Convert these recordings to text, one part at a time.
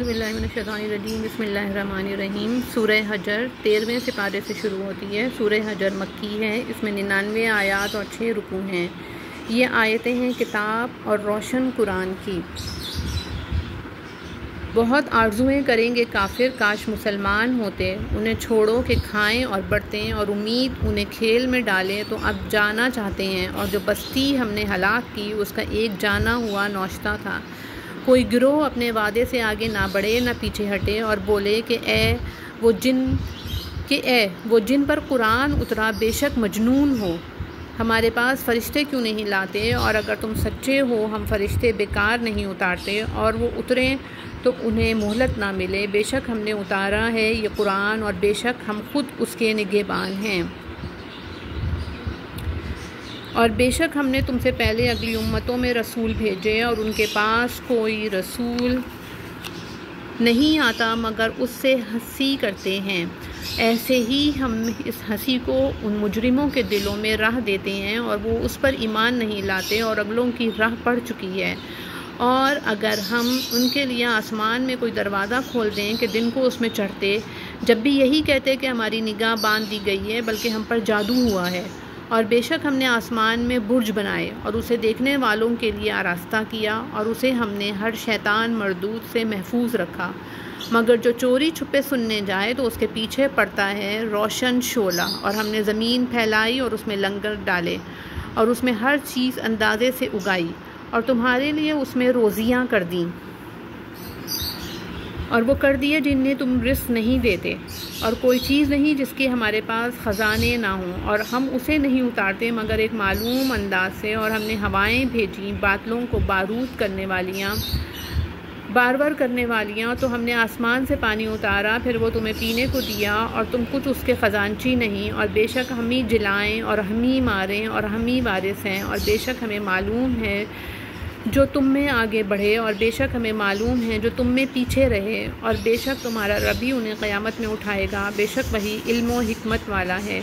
اعوذ باللہ من الشیطان الرجیم بسم اللہ الرحمن الرحیم۔ سورہ حجر 13ویں سپارے سے شروع ہوتی ہے۔ سورہ حجر مکی ہے، اس میں 99 آیات اور 6 رکوع ہیں۔ یہ آیتیں ہیں کتاب اور روشن قرآن کی۔ بہت آرزویں کریں گے کافر کاش مسلمان ہوتے، انہیں چھوڑو کہ کھائیں اور بڑھتیں، اور امید انہیں کھیل میں ڈالیں تو اب جانا چاہتے ہیں، اور جو بستی ہم نے ہلاک کی اس کا ایک جانا ہوا نوشتہ تھا۔ کوئی گروہ اپنے وعدے سے آگے نہ بڑھے نہ پیچھے ہٹے، اور بولے کہ اے وہ جن پر قرآن اترا بے شک مجنون ہو، ہمارے پاس فرشتے کیوں نہیں لاتے، اور اگر تم سچے ہو ہم فرشتے بیکار نہیں اتارتے، اور وہ اتریں تو انہیں مہلت نہ ملے۔ بے شک ہم نے اتارا ہے یہ قرآن، اور بے شک ہم خود اس کے نگہبان ہیں۔ اور بے شک ہم نے تم سے پہلے اگلی امتوں میں رسول بھیجے، اور ان کے پاس کوئی رسول نہیں آتا مگر اس سے ہنسی کرتے ہیں، ایسے ہی ہم اس ہنسی کو ان مجرموں کے دلوں میں رہ دیتے ہیں، اور وہ اس پر ایمان نہیں لاتے، اور اگلوں کی راہ پڑ چکی ہے۔ اور اگر ہم ان کے لیے آسمان میں کوئی دروازہ کھول دیں کہ دن کو اس میں چڑھتے، جب بھی یہی کہتے کہ ہماری نگاہ باندھ دی گئی ہے بلکہ ہم پر جادو ہوا ہے۔ اور بے شک ہم نے آسمان میں برج بنائے اور اسے دیکھنے والوں کے لیے آراستہ کیا، اور اسے ہم نے ہر شیطان مردود سے محفوظ رکھا، مگر جو چوری چھپے سننے جائے تو اس کے پیچھے پڑتا ہے روشن شعلہ۔ اور ہم نے زمین پھیلائی اور اس میں لنگر ڈالے، اور اس میں ہر چیز اندازے سے اگائی، اور تمہارے لیے اس میں روزیاں کر دیں، اور وہ کر دیے جنہیں تم رزق نہیں دیتے، اور کوئی چیز نہیں جس کے ہمارے پاس خزانے نہ ہوں، اور ہم اسے نہیں اتارتے مگر ایک معلوم انداز سے۔ اور ہم نے ہوائیں بھیجیں باطلوں کو بارود کرنے والیاں، بارور کرنے والیاں، تو ہم نے آسمان سے پانی اتارا، پھر وہ تمہیں پینے کو دیا، اور تم کچھ اس کے خزانچی نہیں۔ اور بے شک ہم ہی جلائیں اور ہم ہی ماریں اور ہم ہی وارث ہیں، اور بے شک ہمیں معلوم ہے جو تم میں آگے بڑھے، اور بے شک ہمیں معلوم ہے جو تم میں پیچھے رہے، اور بے شک تمہارا رب ہی انہیں قیامت میں اٹھائے گا، بے شک وہی علم و حکمت والا ہے۔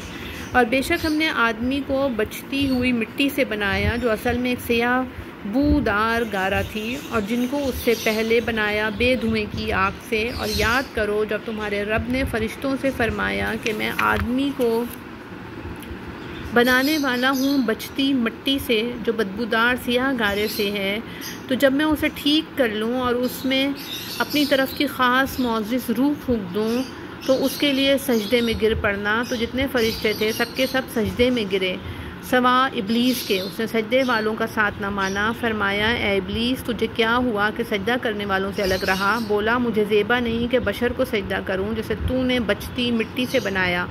اور بے شک ہم نے آدمی کو بچتی ہوئی مٹی سے بنایا جو اصل میں ایک سیاہ بودار گارہ تھی، اور جن کو اس سے پہلے بنایا بے دھوئیں کی آگ سے۔ اور یاد کرو جب تمہارے رب نے فرشتوں سے فرمایا کہ میں آدمی کو بنانے والا ہوں بچتی مٹی سے جو بدبودار سیاہ گارے سے ہے، تو جب میں اسے ٹھیک کر لوں اور اس میں اپنی طرف کی خاص معزز روح پھونک دوں تو اس کے لیے سجدے میں گر پڑنا۔ تو جتنے فرشتے تھے سب کے سب سجدے میں گرے سوا ابلیس کے، اس نے سجدے والوں کا ساتھ نہ مانا۔ فرمایا اے ابلیس تجھے کیا ہوا کہ سجدہ کرنے والوں سے الگ رہا؟ بولا مجھے زیبا نہیں کہ بشر کو سجدہ کروں جسے تو نے بچتی مٹی سے بنایا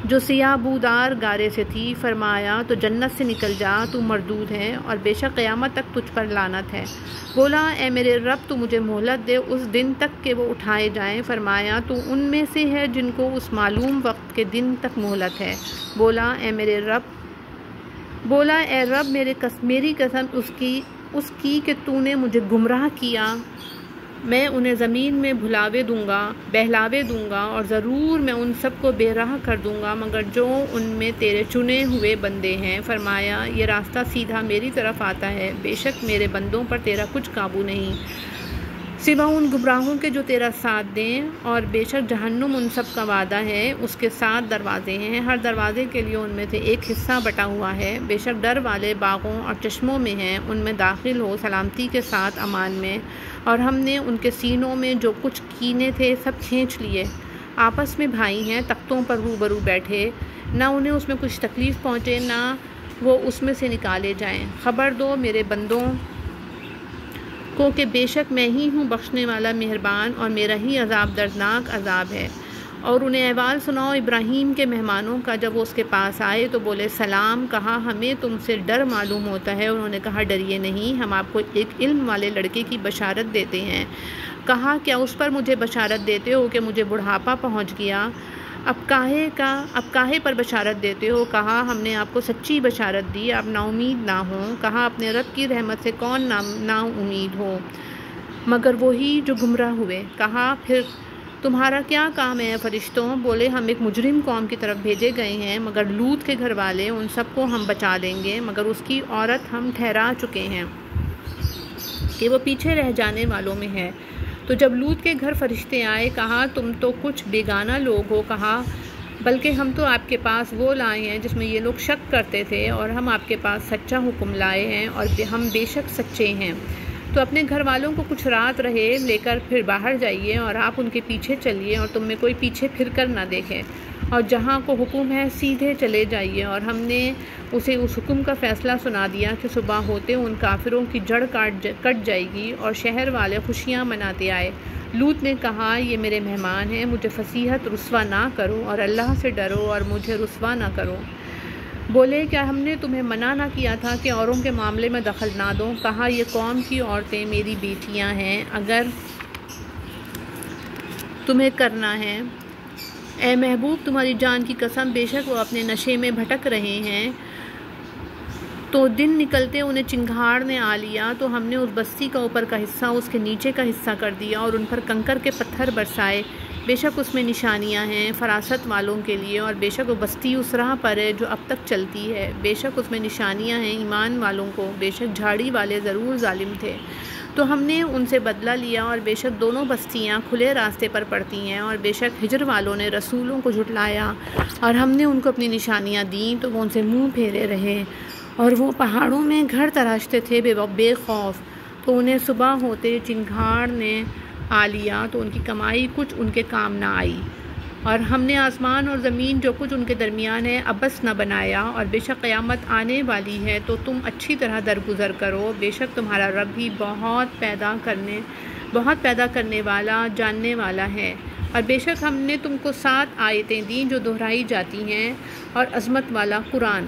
جو سیاہ بودار گارے سے تھی۔ فرمایا تو جنت سے نکل جا، تو مردود ہے، اور بے شک قیامت تک تجھ پر لعنت ہے۔ بولا اے میرے رب تو مجھے مہلت دے اس دن تک کہ وہ اٹھائے جائیں۔ فرمایا تو ان میں سے ہے جن کو اس معلوم وقت کے دن تک مہلت ہے۔ بولا اے رب میری قسم اس کی کہ تو نے مجھے گمراہ کیا، میں انہیں زمین میں بہلاوے دوں گا، اور ضرور میں ان سب کو بے راہ کر دوں گا مگر جو ان میں تیرے چنے ہوئے بندے ہیں۔ فرمایا یہ راستہ سیدھا میری طرف آتا ہے، بے شک میرے بندوں پر تیرا کچھ قابو نہیں سوا ان گمراہوں کے جو تیرا ساتھ دیں، اور بے شک جہنم ان سب کا وعدہ ہے، اس کے 7 دروازے ہیں، ہر دروازے کے لیے ان میں سے ایک حصہ بٹا ہوا ہے۔ بے شک ڈر والے باغوں اور چشموں میں ہیں، ان میں داخل ہو سلامتی کے ساتھ امان میں۔ اور ہم نے ان کے سینوں میں جو کچھ کینے تھے سب کھینچ لیے، آپس میں بھائی ہیں تختوں پر روبرو بیٹھے، نہ انہیں اس میں کچھ تکلیف پہنچے نہ وہ اس میں سے نکالے جائیں۔ خبر دو میرے بندوں کو کہ بے شک میں ہی ہوں بخشنے والا مہربان، اور میرا ہی عذاب دردناک عذاب ہے۔ اور انہیں احوال سناؤ ابراہیم کے مہمانوں کا، جب وہ اس کے پاس آئے تو بولے سلام، کہا ہمیں تم سے ڈر معلوم ہوتا ہے، انہوں نے کہا ڈریے نہیں، ہم آپ کو ایک علم والے لڑکے کی بشارت دیتے ہیں۔ کہا کیا اس پر مجھے بشارت دیتے ہو کہ مجھے بڑھاپا پہنچ گیا؟ اب کاہے پر بشارت دیتے ہو؟ کہا ہم نے آپ کو سچی بشارت دی، آپ نا امید نہ ہوں۔ کہا اپنے رب کی رحمت سے کون نا امید ہو مگر وہی جو گمراہ ہوئے۔ کہا پھر تمہارا کیا کام ہے فرشتوں؟ بولے ہم ایک مجرم قوم کی طرف بھیجے گئے ہیں، مگر لوط کے گھر والے ان سب کو ہم بچا لیں گے، مگر اس کی عورت ہم ٹھہرا چکے ہیں کہ وہ پیچھے رہ جانے والوں میں ہے۔ تو تو جب لوط کے گھر فرشتے آئے کہا تم تو کچھ بیگانہ لوگ ہو، کہا بلکہ ہم تو آپ کے پاس وہ لائے ہیں جس میں یہ لوگ شک کرتے تھے، اور ہم آپ کے پاس سچا حکم لائے ہیں اور ہم بے شک سچے ہیں۔ تو اپنے گھر والوں کو کچھ رات رہے لے کر پھر باہر جائیے اور آپ ان کے پیچھے چلیے اور تم میں کوئی پیچھے پھر کر نہ دیکھے، اور جہاں کو حکم ہے سیدھے چلے جائیے۔ اور ہم نے اسے اس حکم کا فیصلہ سنا دیا کہ صبح ہوتے ان کافروں کی جڑ کٹ جائے گی اور شہر والے خوشیاں مناتے آئے۔ لوط نے کہا یہ میرے مہمان ہیں، مجھے فضیحت رسوا نہ کرو اور اللہ سے ڈرو اور مجھے رسوا نہ کرو۔ بولے کیا ہم نے تمہیں منع نہ کیا تھا کہ اوروں کے معاملے میں دخل نہ دو؟ کہا یہ قوم کی عورتیں میری بیٹیاں ہیں، اگر تمہیں کرنا ہے۔ اے محبوب تمہاری جان کی قسم بے شک وہ اپنے نشے میں بھٹک رہے ہیں۔ تو دن نکلتے انہیں چنگھاڑ نے آ لیا، تو ہم نے اس بستی کا اوپر کا حصہ اس کے نیچے کا حصہ کر دیا اور ان پر کنکر کے پتھر برسائے۔ بے شک اس میں نشانیاں ہیں فراست والوں کے لیے، اور بے شک وہ بستی اس راہ پر ہے جو اب تک چلتی ہے۔ بے شک اس میں نشانیاں ہیں ایمان والوں کو، بے شک جھاڑی والے ضرور ظالم تھے۔ تو ہم نے ان سے بدلہ لیا، اور بے شک دونوں بستیاں کھلے راستے پر پڑتی ہیں، اور بے شک ہجر والوں نے رسولوں کو جھٹلایا، اور ہم نے ان کو اپنی نشانیاں دیں تو وہ ان سے منہ پھیرے رہے، اور وہ پہاڑوں میں گھر تراشتے تھے بے خوف۔ تو انہیں صبح ہوتے چنگھاڑ نے آ لیا تو ان کی کمائی کچھ ان کے کام نہ آئی، اور ہم نے آسمان اور زمین جو کچھ ان کے درمیان ہے عبث نہ بنایا، اور بے شک قیامت آنے والی ہے تو تم اچھی طرح درگزر کرو۔ بے شک تمہارا رب بھی بہت پیدا کرنے والا جاننے والا ہے۔ اور بے شک ہم نے تم کو 7 آیتیں دیں جو دہرائی جاتی ہیں، اور عظمت والا قرآن۔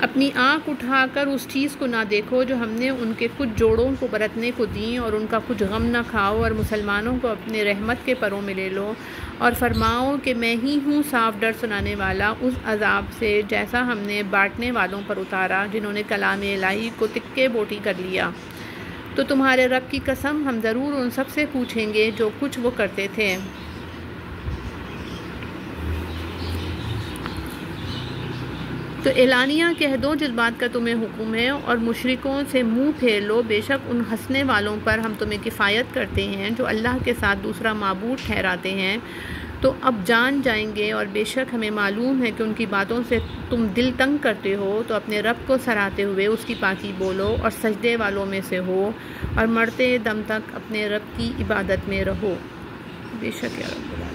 اپنی آنکھ اٹھا کر اس چیز کو نہ دیکھو جو ہم نے ان کے کچھ جوڑوں کو برتنے کو دیں، اور ان کا کچھ غم نہ کھاؤ، اور مسلمانوں کو اپنے رحمت کے پروں میں لے لو، اور فرماؤ کہ میں ہی ہوں صاف ڈر سنانے والا اس عذاب سے جیسا ہم نے بانٹنے والوں پر اتارا جنہوں نے کلام الہی کو تکے بوٹی کر لیا۔ تو تمہارے رب کی قسم ہم ضرور ان سب سے پوچھیں گے جو کچھ وہ کرتے تھے۔ تو اعلانیہ کہہ دو جس بات کا تمہیں حکم ہے، اور مشرکوں سے منہ پھیر لو، بے شک ان ہنسنے والوں پر ہم تمہیں کفایت کرتے ہیں جو اللہ کے ساتھ دوسرا معبود ٹھہراتے ہیں۔ تو اب جان جائیں گے، اور بے شک ہمیں معلوم ہے کہ ان کی باتوں سے تم دل تنگ کرتے ہو، تو اپنے رب کو سراہتے ہوئے اس کی پاکی بولو اور سجدے والوں میں سے ہو، اور مرتے دم تک اپنے رب کی عبادت میں رہو۔ بے شک یا رب